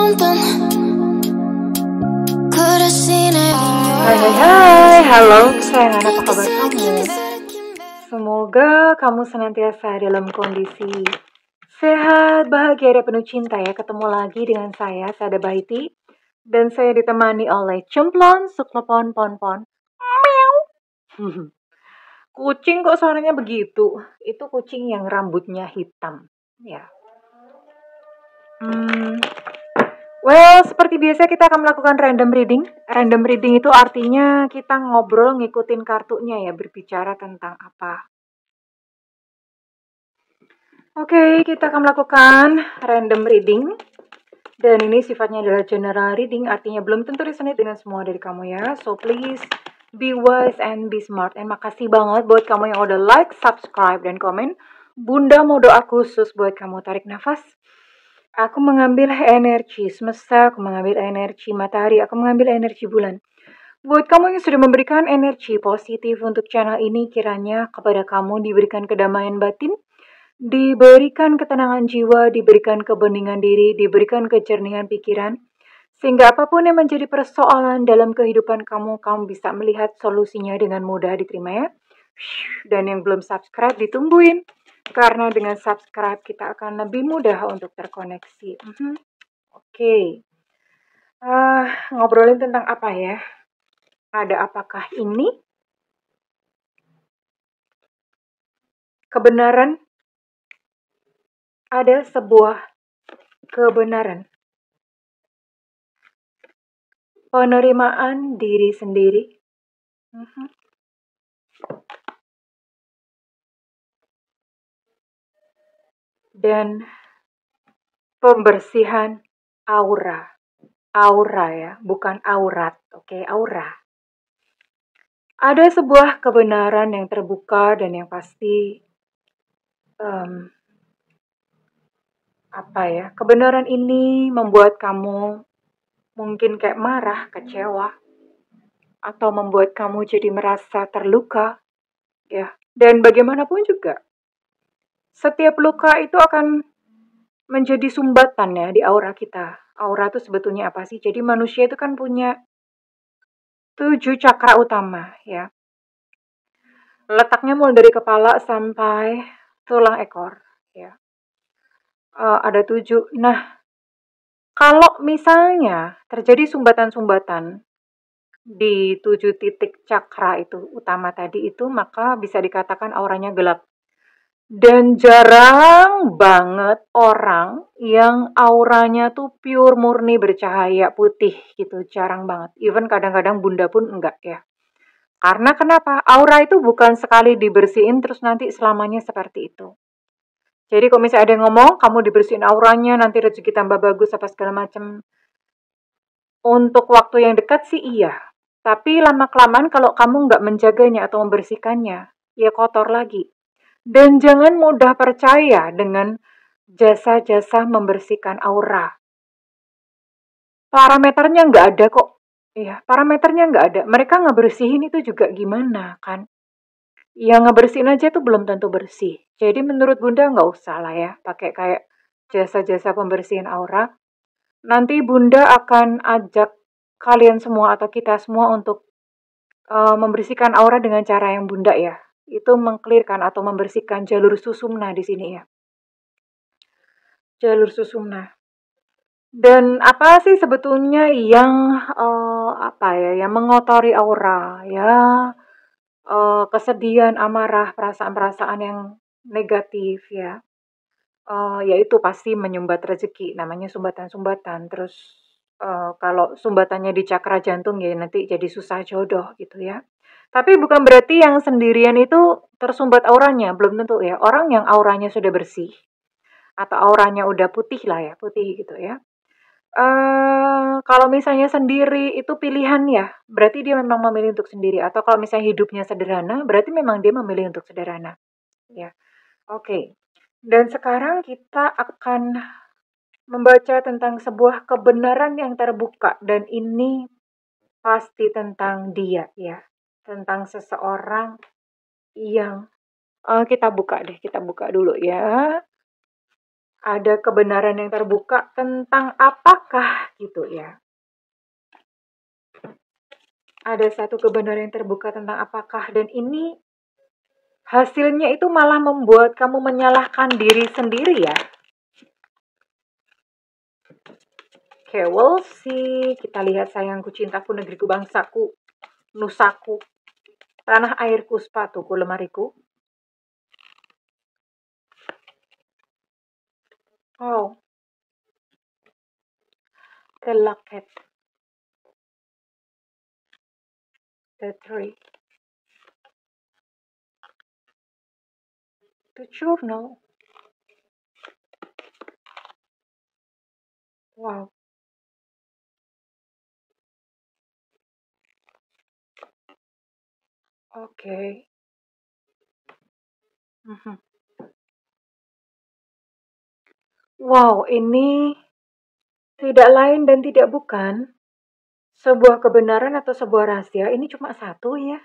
Hai, halo kesayangan, apa kabar kamu? Semoga kamu senantiasa dalam kondisi sehat, bahagia, dan penuh cinta ya. Ketemu lagi dengan saya Sada Baiti. Dan saya ditemani oleh Cemplon, Suklepon, Ponpon. Kucing kok suaranya begitu? Itu kucing yang rambutnya hitam. Ya. Well, seperti biasa kita akan melakukan random reading. Random reading itu artinya kita ngobrol ngikutin kartunya ya, berbicara tentang apa. Oke, kita akan melakukan random reading. Dan ini sifatnya adalah general reading, artinya belum tentu resonate dengan semua dari kamu ya. So please be wise and be smart. And makasih banget buat kamu yang udah like, subscribe, dan komen. Bunda mau doa khusus buat kamu. Tarik nafas. Aku mengambil energi semesta, aku mengambil energi matahari, aku mengambil energi bulan. Buat kamu yang sudah memberikan energi positif untuk channel ini, kiranya kepada kamu diberikan kedamaian batin, diberikan ketenangan jiwa, diberikan kebeningan diri, diberikan kejernihan pikiran, sehingga apapun yang menjadi persoalan dalam kehidupan kamu, kamu bisa melihat solusinya dengan mudah diterima ya. Dan yang belum subscribe ditungguin. Karena dengan subscribe kita akan lebih mudah untuk terkoneksi. Oke. Ngobrolin tentang apa ya? Ada apakah ini? Kebenaran. Ada sebuah kebenaran. Penerimaan diri sendiri. Dan pembersihan aura. Aura ya, bukan aurat. Oke, aura. Ada sebuah kebenaran yang terbuka dan yang pasti kebenaran ini membuat kamu mungkin kayak marah, kecewa, atau membuat kamu jadi merasa terluka, ya. Dan bagaimanapun juga, setiap luka itu akan menjadi sumbatan ya di aura kita. Aura itu sebetulnya apa sih? Jadi manusia itu kan punya 7 cakra utama ya. Letaknya mulai dari kepala sampai tulang ekor ya. Ada 7. Nah, kalau misalnya terjadi sumbatan-sumbatan di 7 titik cakra itu utama tadi itu, maka bisa dikatakan auranya gelap. Dan jarang banget orang yang auranya tuh pure murni bercahaya putih gitu, jarang banget. Even kadang-kadang bunda pun enggak ya. Karena kenapa? Aura itu bukan sekali dibersihin terus nanti selamanya seperti itu. Jadi kalau misalnya ada yang ngomong, kamu dibersihin auranya, nanti rezeki tambah bagus apa segala macam. Untuk waktu yang dekat sih iya. Tapi lama-kelamaan kalau kamu nggak menjaganya atau membersihkannya, ya kotor lagi. Dan jangan mudah percaya dengan jasa-jasa membersihkan aura. Parameternya nggak ada kok. Iya, parameternya nggak ada. Mereka ngebersihin itu juga gimana kan? Yang ngebersihin aja tuh belum tentu bersih. Jadi menurut Bunda nggak usah lah ya pakai kayak jasa-jasa pembersihan aura. Nanti Bunda akan ajak kalian semua atau kita semua untuk membersihkan aura dengan cara yang Bunda ya. Itu mengklirkan atau membersihkan jalur susumna di sini ya. Jalur susumna. Dan apa sih sebetulnya yang yang mengotori aura ya? Kesedihan, amarah, perasaan-perasaan yang negatif ya. Yaitu pasti menyumbat rezeki, namanya sumbatan-sumbatan. Terus kalau sumbatannya di cakra jantung ya nanti jadi susah jodoh gitu ya. Tapi bukan berarti yang sendirian itu tersumbat auranya, belum tentu ya. Orang yang auranya sudah bersih atau auranya udah putih lah ya, putih gitu ya. Kalau misalnya sendiri itu pilihan ya, berarti dia memang memilih untuk sendiri. Atau kalau misalnya hidupnya sederhana, berarti memang dia memilih untuk sederhana. Ya, oke. Dan sekarang kita akan membaca tentang sebuah kebenaran yang terbuka. Dan ini pasti tentang dia ya. Tentang seseorang yang kita buka dulu ya. Ada kebenaran yang terbuka tentang apakah gitu ya. Ada satu kebenaran yang terbuka tentang apakah, dan ini hasilnya itu malah membuat kamu menyalahkan diri sendiri ya. Oke, we'll see. Kita lihat sayangku, cintaku, negeriku, bangsaku, nusaku, tanah airku, sepatuku, lemariku. Oh, the locket, the tree, the journal. Wow, oke. Mhm. Wow, ini tidak lain dan tidak bukan sebuah kebenaran atau sebuah rahasia. Ini cuma satu ya.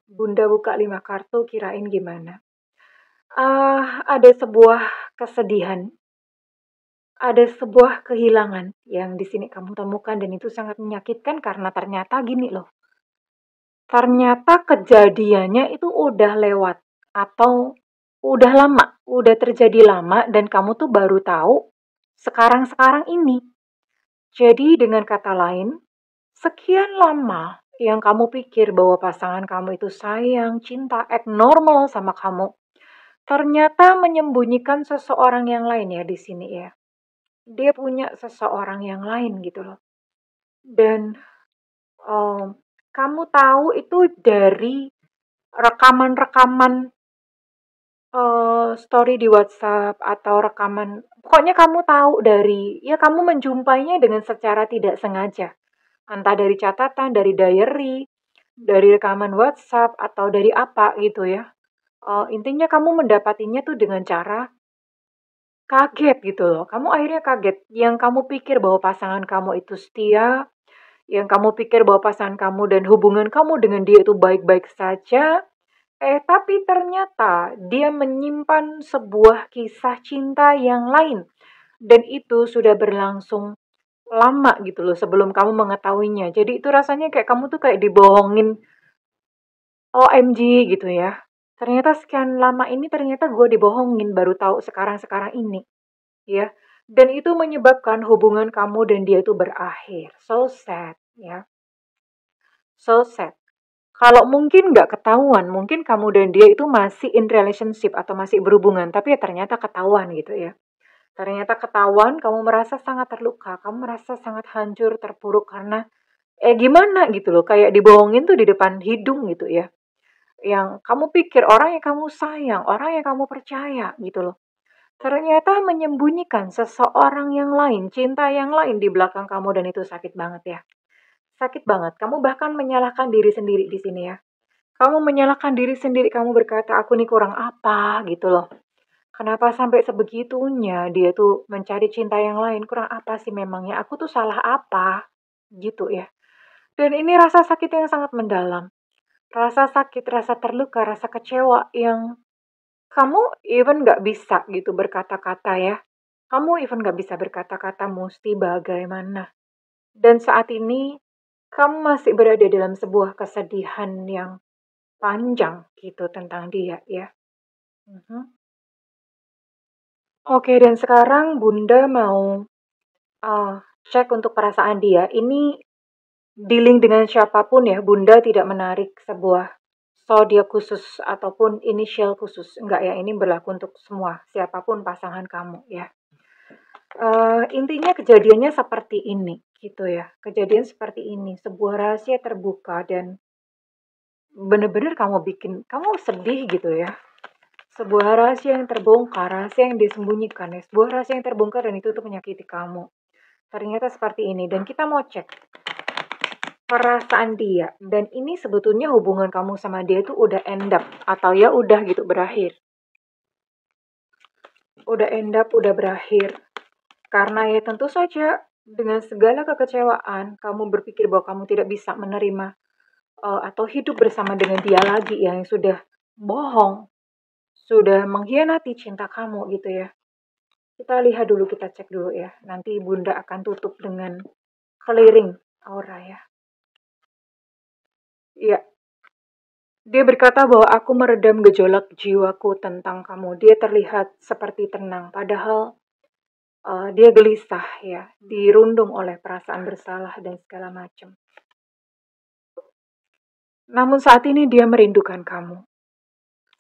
Bunda buka 5 kartu, kirain gimana. Ada sebuah kesedihan, ada sebuah kehilangan yang di sini kamu temukan, dan itu sangat menyakitkan karena ternyata gini loh. Ternyata kejadiannya itu udah lewat atau udah lama, udah terjadi lama, dan kamu tuh baru tahu sekarang-sekarang ini. Jadi dengan kata lain, sekian lama yang kamu pikir bahwa pasangan kamu itu sayang, cinta, act normal sama kamu, ternyata menyembunyikan seseorang yang lain ya di sini ya. Dia punya seseorang yang lain gitu loh. Dan em, kamu tahu itu dari rekaman-rekaman story di WhatsApp atau rekaman. Pokoknya kamu tahu dari, ya kamu menjumpainya dengan secara tidak sengaja. Entah dari catatan, dari diary, dari rekaman WhatsApp, atau dari apa gitu ya. Intinya kamu mendapatinya tuh dengan cara kaget gitu loh. Kamu akhirnya kaget. Yang kamu pikir bahwa pasangan kamu itu setia, yang kamu pikir bahwa pasangan kamu dan hubungan kamu dengan dia itu baik-baik saja, tapi ternyata dia menyimpan sebuah kisah cinta yang lain. Dan itu sudah berlangsung lama gitu loh sebelum kamu mengetahuinya. Jadi itu rasanya kayak kamu tuh kayak dibohongin, OMG gitu ya. Ternyata sekian lama ini ternyata gue dibohongin, baru tahu sekarang-sekarang ini ya. Dan itu menyebabkan hubungan kamu dan dia itu berakhir. So sad ya. So sad. Kalau mungkin nggak ketahuan, mungkin kamu dan dia itu masih in relationship atau masih berhubungan, tapi ya ternyata ketahuan gitu ya. Ternyata ketahuan, kamu merasa sangat terluka, kamu merasa sangat hancur, terpuruk karena gimana gitu loh, kayak dibohongin tuh di depan hidung gitu ya. Yang kamu pikir orang yang kamu sayang, orang yang kamu percaya gitu loh. Ternyata menyembunyikan seseorang yang lain, cinta yang lain di belakang kamu, dan itu sakit banget ya. Sakit banget. Kamu bahkan menyalahkan diri sendiri di sini ya. Kamu menyalahkan diri sendiri, kamu berkata, aku nih kurang apa gitu loh. Kenapa sampai sebegitunya dia tuh mencari cinta yang lain? Kurang apa sih memangnya? Aku tuh salah apa? Gitu ya. Dan ini rasa sakit yang sangat mendalam. Rasa sakit, rasa terluka, rasa kecewa yang kamu even gak bisa gitu berkata-kata ya. Kamu even gak bisa berkata-kata mesti bagaimana. Dan saat ini kamu masih berada dalam sebuah kesedihan yang panjang gitu tentang dia ya. Mhm. Oke, dan sekarang Bunda mau uh, cek untuk perasaan dia. Ini dealing dengan siapapun ya, Bunda tidak menarik sebuah zodiak khusus ataupun inisial khusus. Enggak ya, ini berlaku untuk semua, siapapun pasangan kamu ya. Intinya kejadiannya seperti ini gitu ya. Kejadian seperti ini, sebuah rahasia terbuka dan bener-bener kamu bikin kamu sedih gitu ya. Sebuah rahasia yang terbongkar, rahasia yang disembunyikan ya, sebuah rahasia yang terbongkar dan itu tuh menyakiti kamu. Ternyata seperti ini, dan kita mau cek perasaan dia. Dan ini sebetulnya hubungan kamu sama dia itu udah end up atau ya udah gitu berakhir. Udah end up, udah berakhir. Karena ya tentu saja dengan segala kekecewaan, kamu berpikir bahwa kamu tidak bisa menerima atau hidup bersama dengan dia lagi ya, yang sudah bohong, sudah mengkhianati cinta kamu gitu ya. Kita lihat dulu, kita cek dulu ya. Nanti Bunda akan tutup dengan clearing aura ya. Iya, dia berkata bahwa aku meredam gejolak jiwaku tentang kamu. Dia terlihat seperti tenang, padahal dia gelisah ya, dirundung oleh perasaan bersalah dan segala macam. Namun saat ini dia merindukan kamu.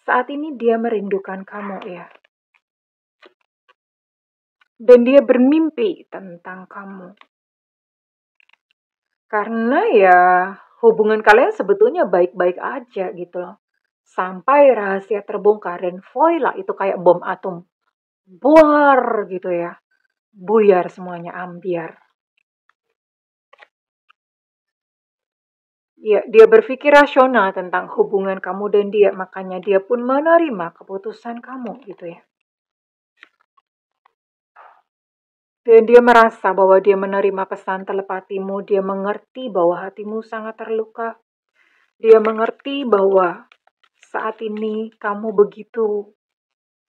Saat ini dia merindukan kamu ya. Dan dia bermimpi tentang kamu. Karena ya hubungan kalian sebetulnya baik-baik aja gitu loh. Sampai rahasia terbongkar dan voila itu kayak bom atom. Buar gitu ya. Buyar semuanya, ambiar. Ya, dia berpikir rasional tentang hubungan kamu dan dia, makanya dia pun menerima keputusan kamu gitu ya. Dan dia merasa bahwa dia menerima pesan telepatimu, dia mengerti bahwa hatimu sangat terluka. Dia mengerti bahwa saat ini kamu begitu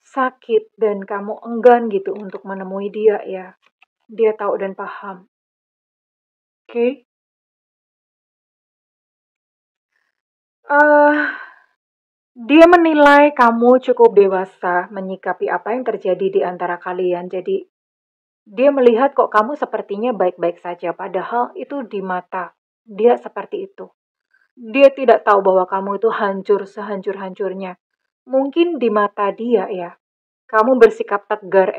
sakit dan kamu enggan gitu untuk menemui dia ya. Dia tahu dan paham. Oke? Dia menilai kamu cukup dewasa menyikapi apa yang terjadi di antara kalian. Jadi dia melihat kok kamu sepertinya baik-baik saja, padahal itu di mata dia seperti itu. Dia tidak tahu bahwa kamu itu hancur sehancur-hancurnya. Mungkin di mata dia ya, kamu bersikap tegar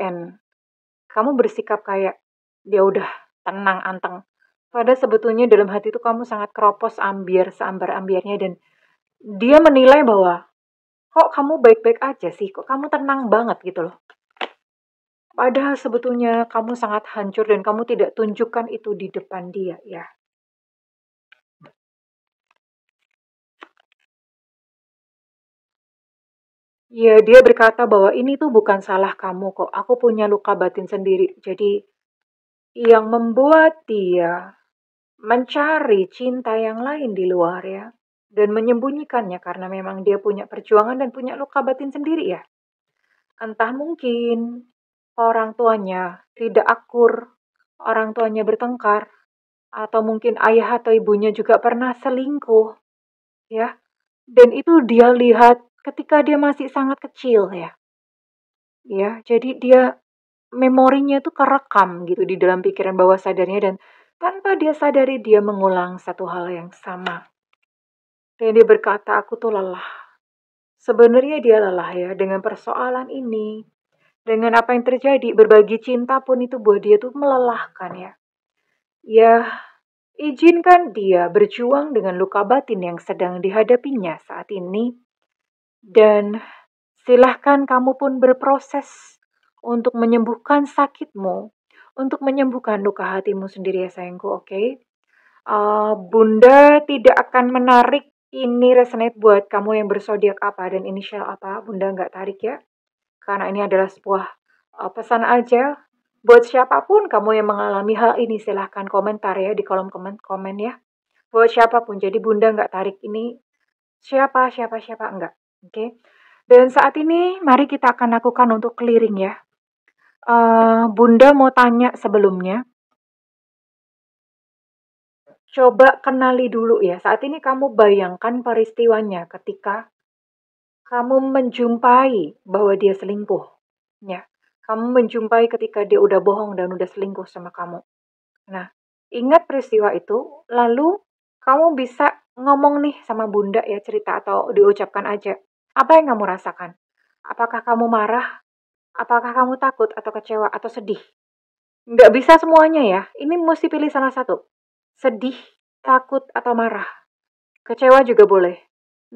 kamu bersikap kayak dia udah tenang anteng. Padahal sebetulnya dalam hati itu kamu sangat keropos ambiar seambar-ambiarnya dan dia menilai bahwa kok kamu baik-baik aja sih, kok kamu tenang banget gitu loh. Padahal sebetulnya kamu sangat hancur dan kamu tidak tunjukkan itu di depan dia ya. Ya, dia berkata bahwa ini tuh bukan salah kamu kok. Aku punya luka batin sendiri. Jadi yang membuat dia mencari cinta yang lain di luar ya. Dan menyembunyikannya karena memang dia punya perjuangan dan punya luka batin sendiri ya. Entah mungkin orang tuanya tidak akur, orang tuanya bertengkar, atau mungkin ayah atau ibunya juga pernah selingkuh ya. Dan itu dia lihat ketika dia masih sangat kecil ya. Ya, jadi dia memorinya itu kerekam gitu di dalam pikiran bawah sadarnya dan tanpa dia sadari dia mengulang satu hal yang sama. Dan dia berkata, aku tuh lelah. Sebenarnya dia lelah ya dengan persoalan ini. Dengan apa yang terjadi, berbagi cinta pun itu buat dia tuh melelahkan ya. Ya, izinkan dia berjuang dengan luka batin yang sedang dihadapinya saat ini. Dan silahkan kamu pun berproses untuk menyembuhkan sakitmu, untuk menyembuhkan luka hatimu sendiri ya sayangku, oke? Bunda tidak akan menarik ini resonate buat kamu yang bersodiak apa dan inisial apa, Bunda nggak tarik ya. Karena ini adalah sebuah pesan aja. Buat siapapun kamu yang mengalami hal ini, silahkan komentar ya di kolom komen ya. Buat siapapun, jadi Bunda nggak tarik ini siapa, enggak. Oke. Dan saat ini mari kita akan lakukan untuk clearing ya. Bunda mau tanya sebelumnya, coba kenali dulu ya. Saat ini kamu bayangkan peristiwanya ketika kamu menjumpai bahwa dia selingkuh. Ya. Kamu menjumpai ketika dia udah bohong dan udah selingkuh sama kamu. Nah, ingat peristiwa itu, lalu kamu bisa ngomong nih sama Bunda ya, cerita atau diucapkan aja. Apa yang kamu rasakan? Apakah kamu marah? Apakah kamu takut atau kecewa atau sedih? Nggak bisa semuanya ya. Ini mesti pilih salah satu. Sedih, takut, atau marah. Kecewa juga boleh.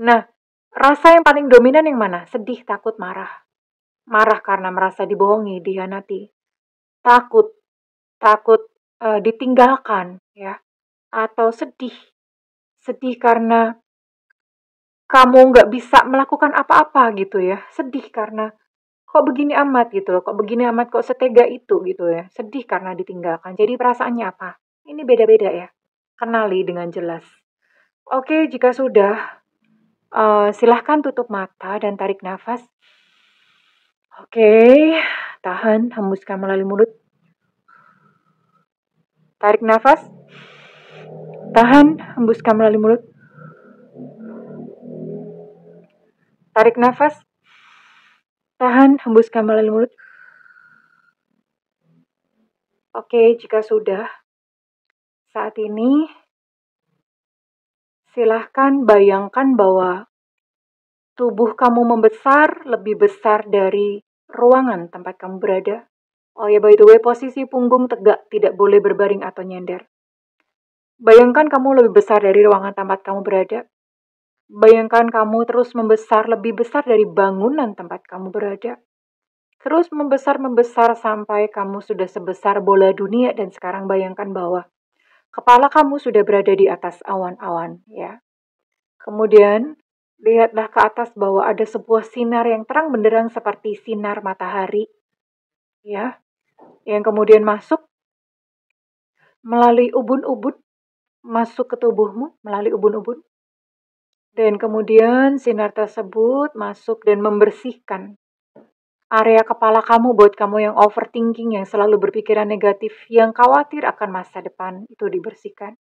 Nah, rasa yang paling dominan yang mana? Sedih, takut, marah. Marah karena merasa dibohongi, dihianati. Takut, takut ditinggalkan ya. Atau sedih. Sedih karena kamu nggak bisa melakukan apa-apa gitu ya. Sedih karena kok begini amat gitu loh, kok begini amat, kok setega itu gitu ya. Sedih karena ditinggalkan. Jadi perasaannya apa? Ini beda-beda ya. Kenali dengan jelas. Oke, jika sudah, silahkan tutup mata dan tarik nafas. Oke, tahan, hembuskan melalui mulut. Tarik nafas. Tahan, hembuskan melalui mulut. Tarik nafas. Tahan, hembuskan melalui mulut. Oke, jika sudah, saat ini silahkan bayangkan bahwa tubuh kamu membesar, lebih besar dari ruangan tempat kamu berada. Oh ya, by the way, posisi punggung tegak, tidak boleh berbaring atau nyender. Bayangkan kamu lebih besar dari ruangan tempat kamu berada. Bayangkan kamu terus membesar, lebih besar dari bangunan tempat kamu berada. Terus membesar sampai kamu sudah sebesar bola dunia dan sekarang bayangkan bahwa kepala kamu sudah berada di atas awan-awan, ya. Kemudian lihatlah ke atas bahwa ada sebuah sinar yang terang benderang seperti sinar matahari, ya, yang kemudian masuk melalui ubun-ubun, masuk ke tubuhmu melalui ubun-ubun. Dan kemudian sinar tersebut masuk dan membersihkan area kepala kamu buat kamu yang overthinking, yang selalu berpikiran negatif, yang khawatir akan masa depan, itu dibersihkan.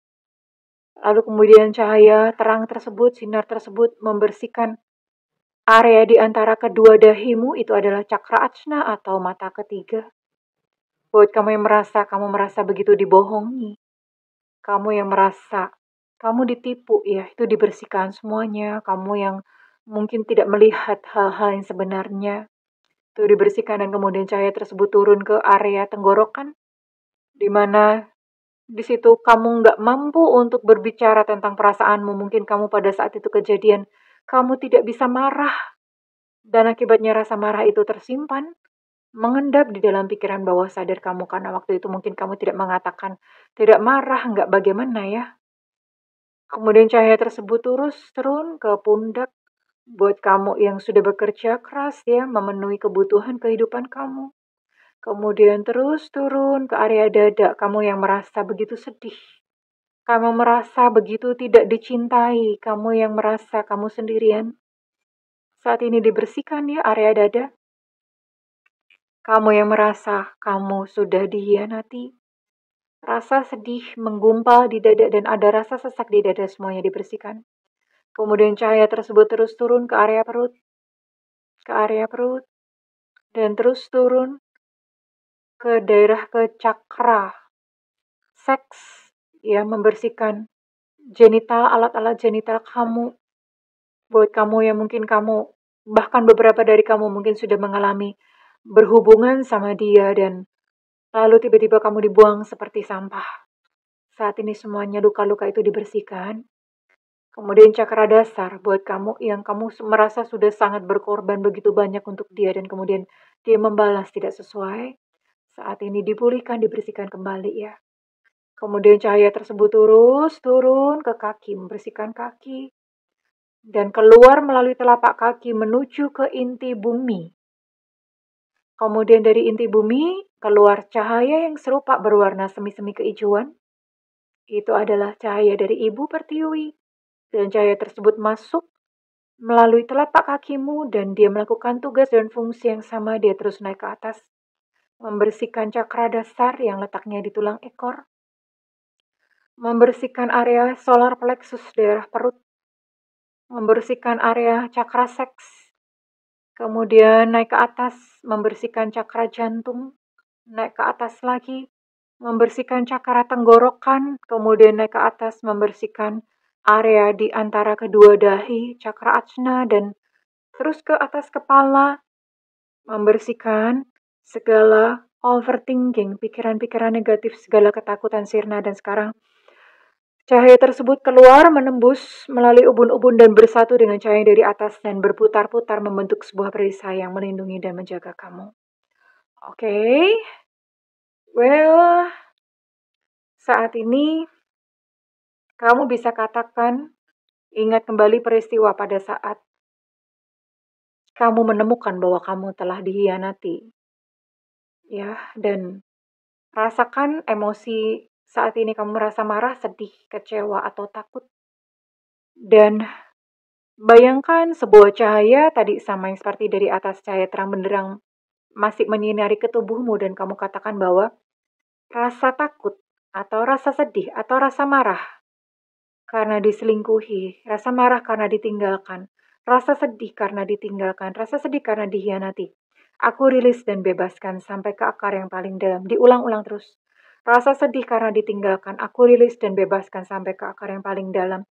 Lalu kemudian cahaya terang tersebut, sinar tersebut membersihkan area di antara kedua dahimu, itu adalah cakra ajna atau mata ketiga. Buat kamu yang merasa begitu dibohongi, kamu yang merasa kamu ditipu, ya, itu dibersihkan semuanya. Kamu yang mungkin tidak melihat hal-hal yang sebenarnya, itu dibersihkan dan kemudian cahaya tersebut turun ke area tenggorokan, di mana di situ kamu nggak mampu untuk berbicara tentang perasaanmu. Mungkin kamu pada saat itu kejadian, kamu tidak bisa marah, dan akibatnya rasa marah itu tersimpan, mengendap di dalam pikiran bawah sadar kamu, karena waktu itu mungkin kamu tidak mengatakan, tidak marah, nggak bagaimana ya. Kemudian cahaya tersebut terus turun ke pundak, buat kamu yang sudah bekerja keras, ya, memenuhi kebutuhan kehidupan kamu. Kemudian terus turun ke area dada, kamu yang merasa begitu sedih. Kamu merasa begitu tidak dicintai, kamu yang merasa kamu sendirian. Saat ini dibersihkan, ya, area dada. Kamu yang merasa kamu sudah dihianati. Rasa sedih menggumpal di dada dan ada rasa sesak di dada, semuanya dibersihkan. Kemudian cahaya tersebut terus turun ke area perut, dan terus turun ke daerah ke cakra seks, ya, membersihkan genital, alat-alat genital kamu. Buat kamu yang mungkin bahkan beberapa dari kamu mungkin sudah mengalami berhubungan sama dia dan lalu tiba-tiba kamu dibuang seperti sampah. Saat ini semuanya luka-luka itu dibersihkan. Kemudian cakra dasar buat kamu yang kamu merasa sudah sangat berkorban begitu banyak untuk dia dan kemudian dia membalas tidak sesuai. Saat ini dipulihkan, dibersihkan kembali, ya. Kemudian cahaya tersebut terus turun ke kaki, membersihkan kaki. Dan keluar melalui telapak kaki menuju ke inti bumi. Kemudian dari inti bumi keluar cahaya yang serupa berwarna semi-semi kehijauan. Itu adalah cahaya dari Ibu Pertiwi. Dan cahaya tersebut masuk melalui telapak kakimu dan dia melakukan tugas dan fungsi yang sama. Dia terus naik ke atas, membersihkan cakra dasar yang letaknya di tulang ekor, membersihkan area solar plexus daerah perut, membersihkan area cakra seks, kemudian naik ke atas, membersihkan cakra jantung, naik ke atas lagi, membersihkan cakra tenggorokan, kemudian naik ke atas, membersihkan area di antara kedua dahi, cakra ajna, dan terus ke atas kepala, membersihkan segala overthinking, pikiran-pikiran negatif, segala ketakutan sirna, dan sekarang cahaya tersebut keluar menembus melalui ubun-ubun dan bersatu dengan cahaya dari atas dan berputar-putar membentuk sebuah perisai yang melindungi dan menjaga kamu. Oke. Well, saat ini kamu bisa katakan, ingat kembali peristiwa pada saat kamu menemukan bahwa kamu telah dihianati. Ya, dan rasakan emosi saat ini kamu merasa marah, sedih, kecewa, atau takut. Dan bayangkan sebuah cahaya tadi sama yang seperti dari atas, cahaya terang benderang masih menyinari ke tubuhmu dan kamu katakan bahwa rasa takut atau rasa sedih atau rasa marah karena diselingkuhi, rasa marah karena ditinggalkan, rasa sedih karena ditinggalkan, rasa sedih karena dihianati. Aku rilis dan bebaskan sampai ke akar yang paling dalam. Diulang-ulang terus. Rasa sedih karena ditinggalkan, aku rilis dan bebaskan sampai ke akar yang paling dalam.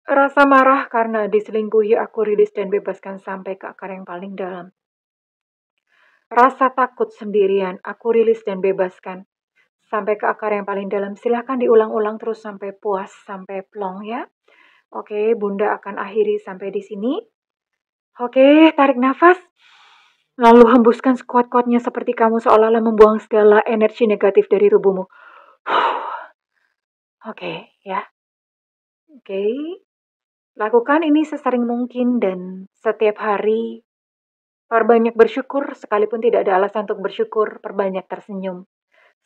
Rasa marah karena diselingkuhi, aku rilis dan bebaskan sampai ke akar yang paling dalam. Rasa takut sendirian, aku rilis dan bebaskan sampai ke akar yang paling dalam. Silahkan diulang-ulang terus sampai puas, sampai plong ya. Oke, Bunda akan akhiri sampai di sini. Oke, tarik nafas. Lalu hembuskan sekuat-kuatnya seperti kamu seolah-olah membuang segala energi negatif dari tubuhmu. Oke, ya. Oke. Lakukan ini sesering mungkin dan setiap hari. Perbanyak bersyukur, sekalipun tidak ada alasan untuk bersyukur, perbanyak tersenyum.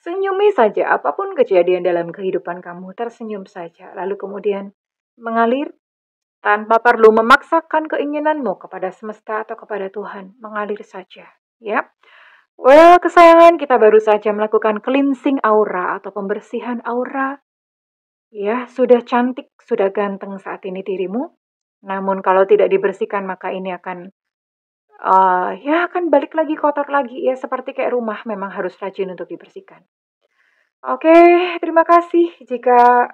Senyumi saja, apapun kejadian dalam kehidupan kamu, tersenyum saja. Lalu kemudian mengalir tanpa perlu memaksakan keinginanmu kepada semesta atau kepada Tuhan. Mengalir saja, ya. Well, kesayangan, kita baru saja melakukan cleansing aura atau pembersihan aura. Ya, sudah cantik, sudah ganteng saat ini dirimu. Namun kalau tidak dibersihkan, maka ini akan ya akan balik lagi kotor lagi ya, seperti kayak rumah memang harus rajin untuk dibersihkan. Oke, terima kasih jika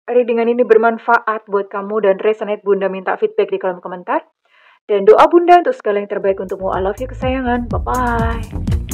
readingan ini bermanfaat buat kamu dan resonate. Bunda minta feedback di kolom komentar. Dan doa Bunda untuk segala yang terbaik untukmu. I love you kesayangan. Bye-bye.